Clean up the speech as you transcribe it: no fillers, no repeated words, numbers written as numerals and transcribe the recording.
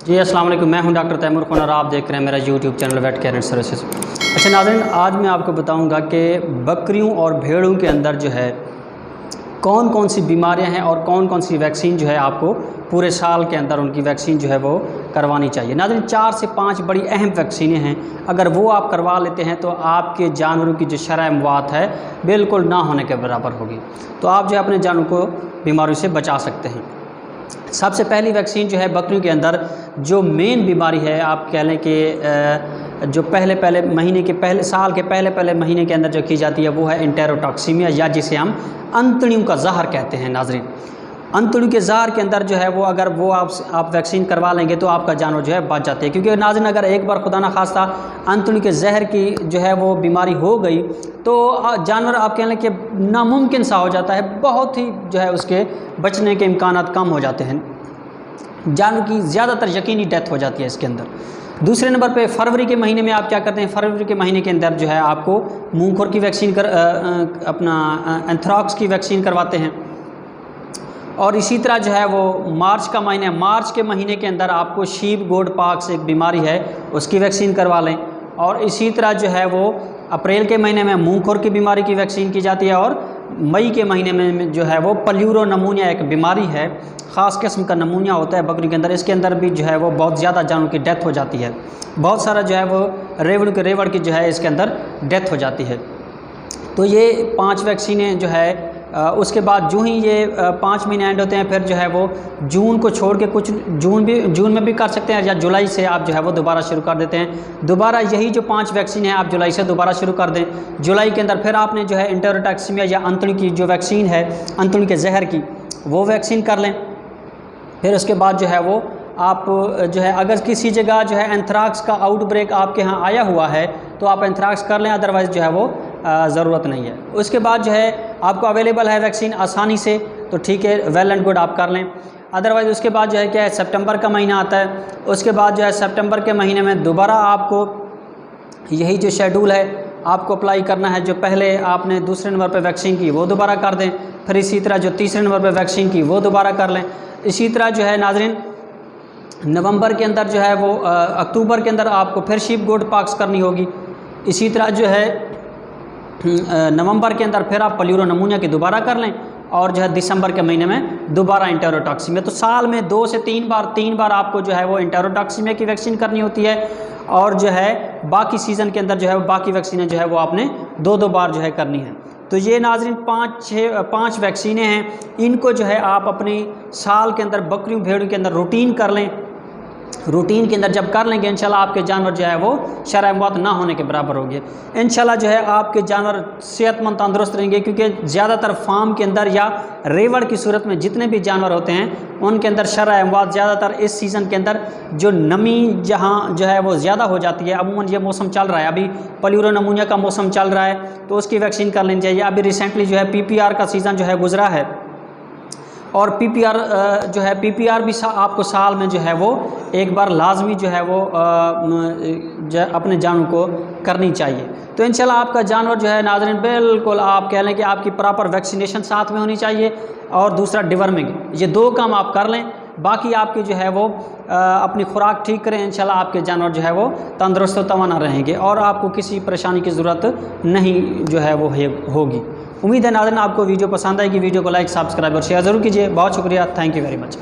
जी अस्सलाम वालेकुम, मैं हूं डॉक्टर तैमूर खान और आप देख रहे हैं मेरा YouTube channel vet care and services. अच्छा नाज़रीन, आज मैं आपको बताऊंगा कि बकरियों और भेड़ों के अंदर जो है कौन कौन सी बीमारियां हैं और कौन कौन सी वैक्सीन जो है आपको पूरे साल के अंदर उनकी वैक्सीन जो है वो करवानी चाहिए। नाज़रीन 4 से 5 बड़ी अहम वैक्सीनें हैं, अगर वो आप करवा लेते हैं तो आपके जानवरों की जो शरह अमवात है बिल्कुल ना होने के बराबर होगी। तो आप जो है अपने जानवरों को बीमारियों से बचा सकते हैं। सबसे पहली वैक्सीन जो है बकरियों के अंदर जो मेन बीमारी है, आप कह लें कि जो पहले महीने के साल के पहले महीने के अंदर जो की जाती है वो है एंटेरोटॉक्सीमिया, या जिसे हम अंतड़ियों का जहर कहते हैं। नाज़रीन अंतड़ियों के जहर के अंदर जो है वो अगर वो आप वैक्सीन करवा लेंगे तो आपका जानवर जो है बच जाते हैं, क्योंकि नाज़रीन अगर एक बार खुदा ना खास्ता अंतड़ियों के जहर की जो है वो बीमारी हो गई तो जानवर आप कह लें कि नामुमकिन सा हो जाता है, बहुत ही जो है उसके बचने के इम्कानात कम हो जाते हैं, जानवर की ज़्यादातर यकीनी डेथ हो जाती है इसके अंदर। दूसरे नंबर पे फरवरी के महीने में आप क्या करते हैं, फरवरी के महीने के अंदर जो है आपको मुंहखोर की वैक्सीन अपना एंथ्रॉक्स की वैक्सीन करवाते हैं। और इसी तरह जो है वो मार्च के महीने के अंदर आपको शीप गोट पॉक्स एक बीमारी है उसकी वैक्सीन करवा लें। और इसी तरह जो है वो अप्रैल के महीने में मुंहखोर की बीमारी की वैक्सीन की जाती है। और मई के महीने में जो है वो पल्यूरो नमूनिया एक बीमारी है, ख़ास किस्म का नमूनिया होता है बकरी के अंदर, इसके अंदर भी जो है वो बहुत ज़्यादा जानवरों की डेथ हो जाती है, बहुत सारा जो है वो रेवड़ की जो है इसके अंदर डेथ हो जाती है। तो ये 5 वैक्सीनें जो है उसके बाद जो ही ये 5 महीने एंड होते हैं फिर जो है वो जून को छोड़ के कुछ जून में भी कर सकते हैं, या जुलाई से आप जो है वो दोबारा शुरू कर देते हैं। दोबारा यही जो 5 वैक्सीन है आप जुलाई से दोबारा शुरू कर दें। जुलाई के अंदर फिर आपने जो है एंटेरोटॉक्सीमिया या अंतड़ी की जो वैक्सीन है अंतड़ी के जहर की वो वैक्सीन कर लें। फिर उसके बाद जो है वो आप जो है अगर किसी जगह जो है एंथ्राक्स का आउटब्रेक आपके यहाँ आया हुआ है तो आप एंथ्राक्स कर लें, अदरवाइज़ जो है वो ज़रूरत नहीं है। उसके बाद जो है आपको अवेलेबल है वैक्सीन आसानी से, तो ठीक है, वेल एंड गुड आप कर लें। अदरवाइज़ उसके बाद जो है क्या है, सितंबर का महीना आता है, उसके बाद जो है सितंबर के महीने में दोबारा आपको यही जो शेड्यूल है आपको अप्लाई करना है। जो पहले आपने दूसरे नंबर पर वैक्सीन की वो दोबारा कर दें, फिर इसी तरह जो तीसरे नंबर पर वैक्सीन की वो दोबारा कर लें। इसी तरह जो है नाज़रीन नवंबर के अंदर जो है वो अक्टूबर के अंदर आपको फिर शीप गोट पॉक्स करनी होगी। इसी तरह जो है नवंबर के अंदर फिर आप पल्यूरो नमूनिया की दोबारा कर लें, और जो है दिसंबर के महीने में दोबारा एंटेरोटॉक्सीमिया। तो साल में 2 से 3 बार आपको जो है वो एंटेरोटॉक्सीमिया की वैक्सीन करनी होती है। और जो है बाकी सीज़न के अंदर जो है बाकी वैक्सीनें जो है वो आपने 2 बार जो है करनी है। तो ये नाज़रीन 5 वैक्सीनें हैं, इनको जो है आप अपनी साल के अंदर बकरियों भेड़ों के अंदर रूटीन कर लें। रूटीन के अंदर जब कर लेंगे इंशाल्लाह आपके जानवर जो है वो शरह अमवात ना होने के बराबर होंगे। इंशाल्लाह जो है आपके जानवर सेहतमंद तंदुरुस्त रहेंगे, क्योंकि ज़्यादातर फार्म के अंदर या रेवड़ की सूरत में जितने भी जानवर होते हैं उनके अंदर शरह अमवात ज़्यादातर इस सीज़न के अंदर जो नमी जहाँ जो है वो ज़्यादा हो जाती है। अमूमन ये मौसम चल रहा है, अभी पल्यूरो नमूनिया का मौसम चल रहा है तो उसकी वैक्सीन कर लेनी चाहिए। अभी रिसेंटली जो है PPR का सीज़न जो है गुजरा है, और PPR जो है PPR भी आपको साल में जो है वो एक बार लाजमी जो है वो अपने जानवर को करनी चाहिए। तो इंशाल्लाह आपका जानवर जो है नाज़रीन बिल्कुल आप कह लें कि आपकी प्रॉपर वैक्सीनेशन साथ में होनी चाहिए, और दूसरा डिवर्मिंग, ये 2 काम आप कर लें। बाकी आपके जो है वो अपनी खुराक ठीक करें, इंशाल्लाह आपके जानवर जो है वो तंदुरुस्त व तवाना रहेंगे और आपको किसी परेशानी की ज़रूरत नहीं जो है वो होगी। उम्मीद है नाज़रीन आपको वीडियो पसंद आएगी। वीडियो को लाइक, सब्सक्राइब और शेयर ज़रूर कीजिए। बहुत शुक्रिया, थैंक यू वेरी मच।